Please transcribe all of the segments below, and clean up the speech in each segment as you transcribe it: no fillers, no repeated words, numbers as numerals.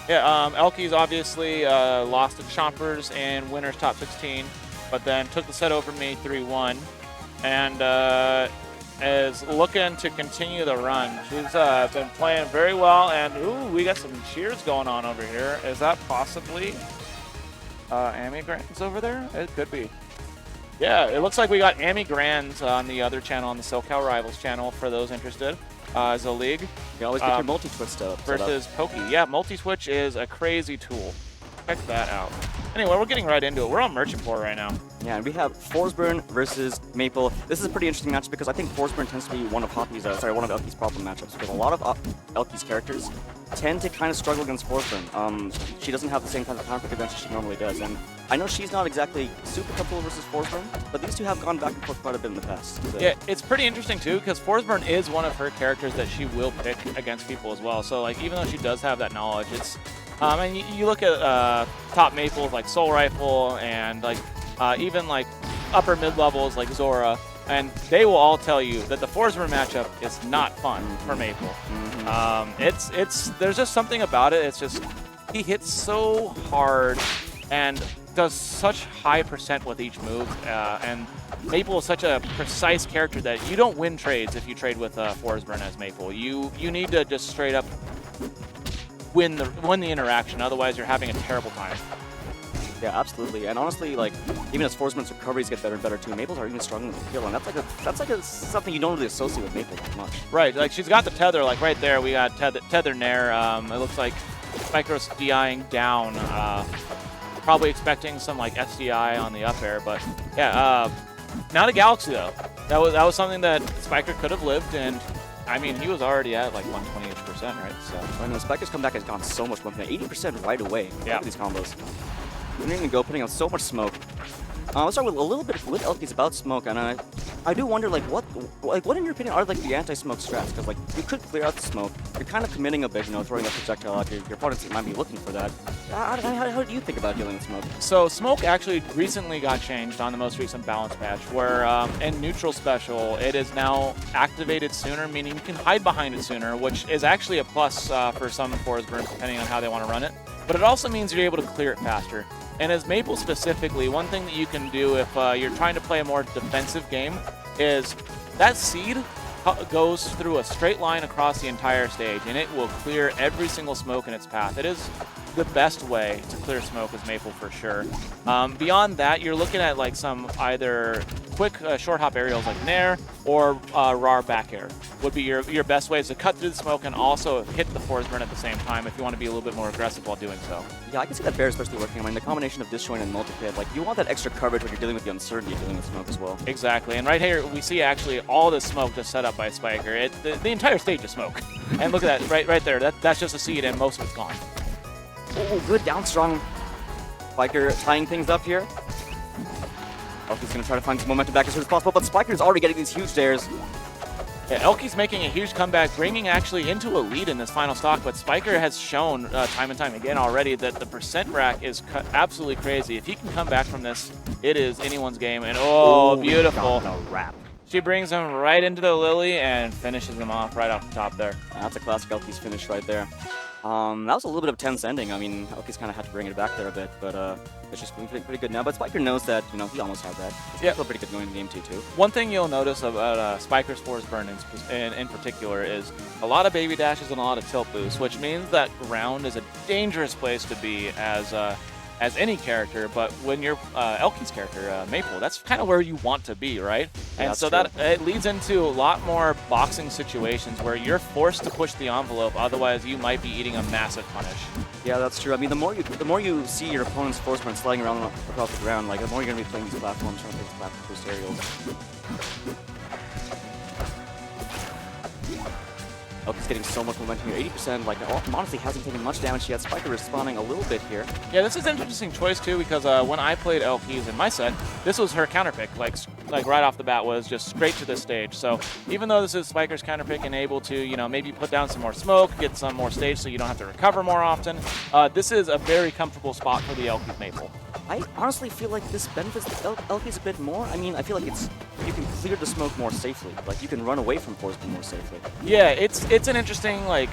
Yeah, Elkies obviously lost to Chompers in Winners Top 16, but then took the set over me 3-1, and is looking to continue the run. She's been playing very well, and ooh, we got some cheers going on over here. Is that possibly Amy Grands over there? It could be. Yeah, it looks like we got Amy Grands on the other channel, on the SoCal Rivals channel, for those interested. As a league. You can always get your multi-twitch stuff versus Pokey. Yeah, multi-twitch is a crazy tool. Check that out. Anyway, we're getting right into it. We're on Merchant Port right now. Yeah, and we have Forsburn versus Maypul. This is a pretty interesting match because I think Forsburn tends to be one of Elkies' problem matchups, because a lot of Elkies characters tend to kind of struggle against Forsburn. She doesn't have the same kind of counter advantage she normally does, and I know she's not exactly super comfortable versus Forsburn, but these two have gone back and forth quite a bit in the past. So. Yeah, it's pretty interesting too, because Forsburn is one of her characters that she will pick against people as well. So like, even though she does have that knowledge, it's and you look at top Maples like Soul Rifle and like even like upper mid levels like Zora, and they will all tell you that the Forsburn matchup is not fun for Maypul. There's just something about it. It's just he hits so hard and does such high percent with each move, and Maypul is such a precise character that you don't win trades if you trade with Forsburn as Maypul. You need to just straight up win the interaction, otherwise you're having a terrible time. Yeah, absolutely. And honestly, like, even as Forsburn's recoveries get better and better too, Maples are even struggling with the kill, and that's like something you don't really associate with Maple that much. Right, like she's got the tether, like right there. We got tether Nair. It looks like Spyker's DIing down, probably expecting some like SDI on the up air, but yeah, not a Galaxy though. That was something that Spyker could have lived, and I mean, he was already at like 120-ish%, right? So I know Spyker's comeback has gone so much more than 80% right away. Yeah. Look at these combos. Didn't even go, putting out so much smoke. Let's start with a little bit with Elkies about smoke, and I do wonder, like, what in your opinion are like the anti-smoke strats? Because like you could clear out the smoke, you're kind of committing a bit, you know, throwing a projectile out. Your opponents might be looking for that. How do you think about dealing with smoke? So smoke actually recently got changed on the most recent balance patch, where in neutral special it is now activated sooner, meaning you can hide behind it sooner, which is actually a plus for some Forsburns depending on how they want to run it. But it also means you're able to clear it faster. And as Maypul specifically, one thing that you can do if you're trying to play a more defensive game is that seed goes through a straight line across the entire stage, and it will clear every single smoke in its path. It is the best way to clear smoke as Maypul for sure. Beyond that, you're looking at like some either quick short hop aerials like Nair or RAR back air would be your best ways to cut through the smoke and also hit the Forsburn at the same time if you want to be a little bit more aggressive while doing so. Yeah, I can see that Bear especially working. I mean, the combination of disjoint and multi-pit, like you want that extra coverage when you're dealing with the uncertainty of dealing with smoke as well. Exactly, and right here we see actually all the smoke just set up by Spyker. The entire stage is smoke. And look at that, right there, that's just a seed and most of it's gone. Oh, good down strong. Spyker tying things up here. Elkies going to try to find some momentum back as soon as possible, but Spyker's already getting these huge dares. Yeah, Elkies making a huge comeback, bringing actually into a lead in this final stock, but Spyker has shown time and time again already that the percent rack is absolutely crazy. If he can come back from this, it is anyone's game, and oh, beautiful. Wrap. She brings him right into the Lily and finishes him off right off the top there. That's a classic Elkies finish right there. That was a little bit of a tense ending. I mean, Elkies kind of had to bring it back there a bit, but it's just pretty good now. But Spyker knows that, you know, he almost had that. It's still pretty good going in game 2, too. One thing you'll notice about Spyker's Forsburn in particular is a lot of baby dashes and a lot of tilt boosts, which means that ground is a dangerous place to be as any character, but when you're Elkies character, Maypul, that's kind of where you want to be, right? Yeah, and so true. that it leads into a lot more boxing situations where you're forced to push the envelope, otherwise you might be eating a massive punish. Yeah, that's true. I mean, the more you see your opponent's Forsburn sliding around across the ground, like the more you're going to be playing these platforms, trying to play these platform boost aerials. Elkies getting so much momentum here, 80%, like, honestly hasn't taken much damage yet. Spyker responding a little bit here. Yeah, this is an interesting choice, too, because when I played Elkies in my set, this was her counterpick, like right off the bat was just straight to this stage. So even though this is Spyker's counterpick and able to, you know, maybe put down some more smoke, get some more stage so you don't have to recover more often, this is a very comfortable spot for the Elkies Maypul. I honestly feel like this benefits the Elkies a bit more. I mean, I feel like you can clear the smoke more safely. Like, you can run away from Forsburn more safely. Yeah, it's an interesting, like,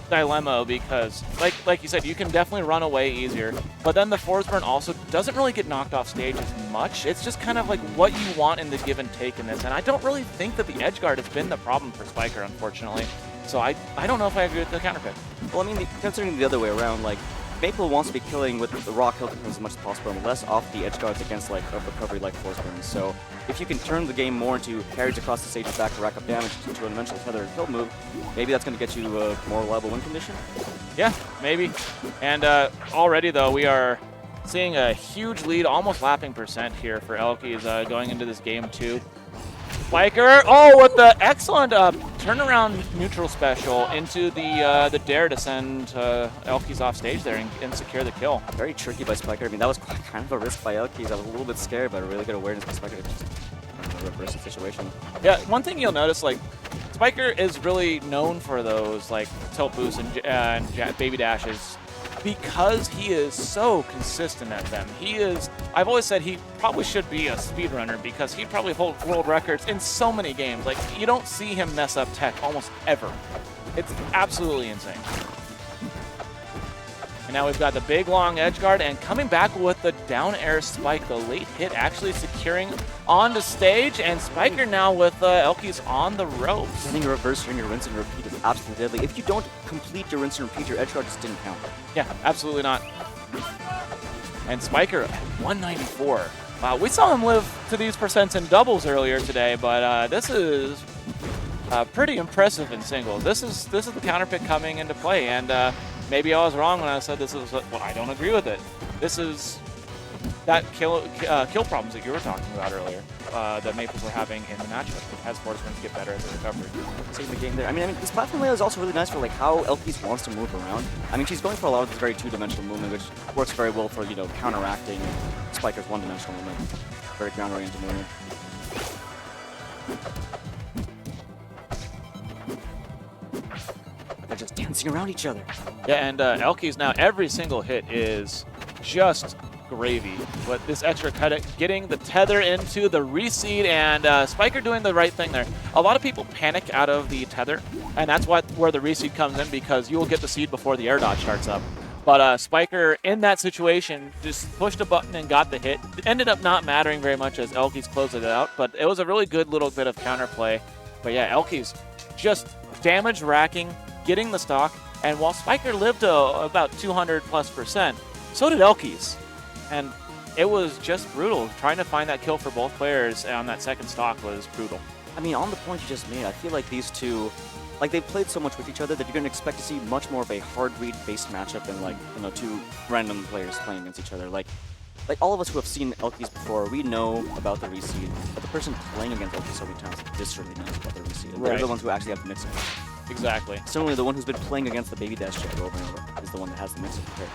dilemma because, like you said, you can definitely run away easier, but then the Forsburn also doesn't really get knocked off stage as much. It's just kind of like what you want in the give and take in this, and I don't really think that the edge guard has been the problem for Spyker, unfortunately. So I don't know if I agree with the counter pick. Well, I mean, considering the other way around, like, Maypul wants to be killing with the raw kill confirms as much as possible and less off the edge guards against like a recovery like Forsburn. So if you can turn the game more into carries across the stage and back to rack up damage to a dimensional tether and kill move, maybe that's going to get you a more reliable win condition. Yeah, maybe. And already though, we are seeing a huge lead, almost lapping percent here for elkies going into this game 2. Spyker, oh, with the excellent turnaround neutral special into the dare to send elkies off stage there and secure the kill. Very tricky by Spyker. I mean, that was kind of a risk by elkies. I was a little bit scared, but a really good awareness by Spyker to just reverse the situation. Yeah, one thing you'll notice, like, Spyker is really known for those, like, tilt boosts and baby dashes because he is so consistent at them. I've always said he probably should be a speedrunner because he probably holds world records in so many games. Like, you don't see him mess up tech almost ever. It's absolutely insane. And now we've got the big long edge guard and coming back with the down air spike, the late hit actually securing onto stage, and Spyker now with elkies on the ropes. Getting a reverse during your rinse and repeat is absolutely deadly. If you don't complete your rinse and repeat, your edge guard just didn't count. Yeah, absolutely not. And Spyker at 194. Wow, we saw him live to these percents in doubles earlier today, but this is pretty impressive in singles. This is the counter pick coming into play, and maybe I was wrong when I said this is. Well, I don't agree with it. This is that kill problems that you were talking about earlier that Maples were having in the matchup. It has Forsburn get better at the recovery. Saving the game there. I mean, this platform layout is also really nice for like how elkies wants to move around. I mean, she's going for a lot of this very two-dimensional movement, which works very well for counteracting Spyker's one-dimensional movement. Very ground-oriented movement. They're just dancing around each other. Yeah, and elkies now, every single hit is just gravy. But this extra cut, getting the tether into the reseed, and Spyker doing the right thing there. A lot of people panic out of the tether, and that's where the reseed comes in because you will get the seed before the air dodge starts up. But Spyker, in that situation, just pushed a button and got the hit. It ended up not mattering very much as elkies closed it out, but it was a really good little bit of counterplay. But yeah, elkies just damage racking, getting the stock, and while Spyker lived to about 200+%, so did elkies. And it was just brutal. Trying to find that kill for both players on that second stock was brutal. I mean, on the point you just made, I feel like these two, like, they've played so much with each other that you're going to expect to see much more of a hard read-based matchup than, like, two random players playing against each other. Like all of us who have seen elkies before, we know about the reseed, but the person playing against elkies so many times viscerally knows about the reseed. And they're the ones who actually have the mix-up. Exactly. Similarly, the one who's been playing against the baby dash jet over and over is the one that has the mix-up prepared.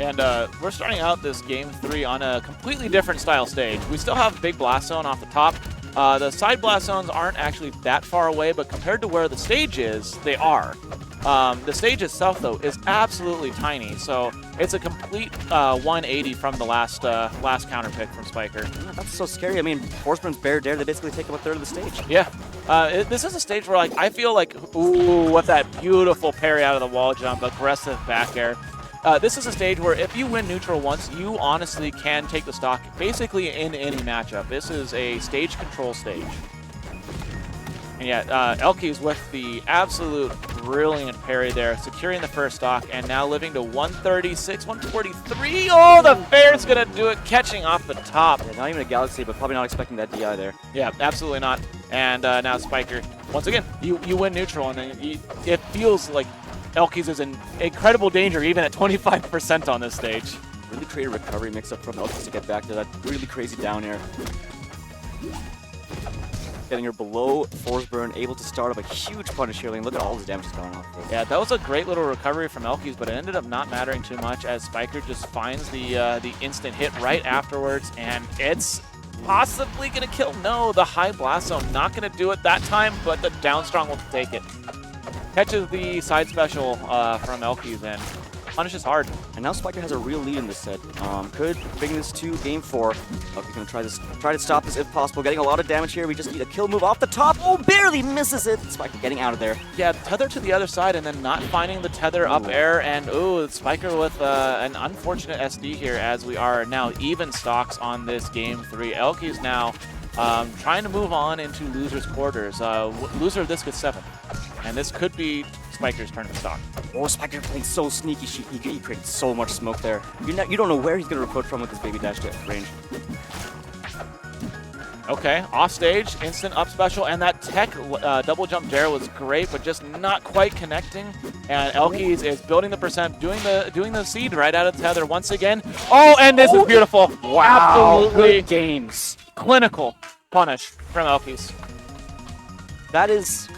And we're starting out this game 3 on a completely different style stage. We still have big blast zone off the top. The side blast zones aren't actually that far away, but compared to where the stage is, they are. The stage itself, though, is absolutely tiny, so it's a complete 180 from the last counter pick from Spyker. Yeah, that's so scary. I mean, Forsburn's Bear Dare, they basically take up a third of the stage. Yeah. This is a stage where, like, I feel like, ooh, what that beautiful parry out of the wall jump, aggressive back air. This is a stage where if you win neutral once, you honestly can take the stock basically in any matchup. This is a stage control stage. And yeah, elkies with the absolute brilliant parry there, securing the first stock, and now living to 136, 143. Oh, the fair's going to do it, catching off the top. Yeah, not even a Galaxy, but probably not expecting that DI there. Yeah, absolutely not. And now Spyker, once again, you win neutral, and then it feels like elkies is in incredible danger even at 25% on this stage. Really create a recovery mix-up from elkies to get back to that really crazy down air. Getting her below Forsburn, able to start up a huge punish here lane. Look at all the damage that's gone off. Yeah, that was a great little recovery from elkies, but it ended up not mattering too much as Spyker just finds the instant hit right afterwards, and it's possibly going to kill. No, the high blast zone not going to do it that time, but the down strong will take it. Catches the side special from elkies, and punishes hard. And now Spyker has a real lead in this set. Could bring this to game 4. Elkie's gonna try to stop this if possible. Getting a lot of damage here. We just need a kill move off the top. Oh, barely misses it. Spyker getting out of there. Yeah, tether to the other side and then not finding the tether up air. And ooh, Spyker with an unfortunate SD here as we are now even stocks on this game 3. Elkies now trying to move on into loser's quarters. Loser of this gets 7. And this could be Spyker's tournament stock. Oh, Spyker playing so sneaky. He created so much smoke there. You don't know where he's going to approach from with this baby dash to range. Okay, off stage, instant up special, and that tech double jump there was great, but just not quite connecting. And elkies is building the percent, doing the seed right out of tether once again. Oh, and this is beautiful. Wow, Absolutely good games. clinical punish from elkies. That is...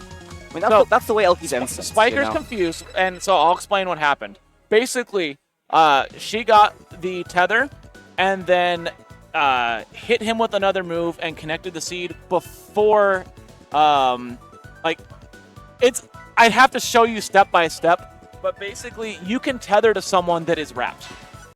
I mean, that's the way Elkies ends sets, Spyker's confused, and so I'll explain what happened. Basically, she got the tether, and then hit him with another move and connected the seed before, I'd have to show you step by step, but basically you can tether to someone that is wrapped.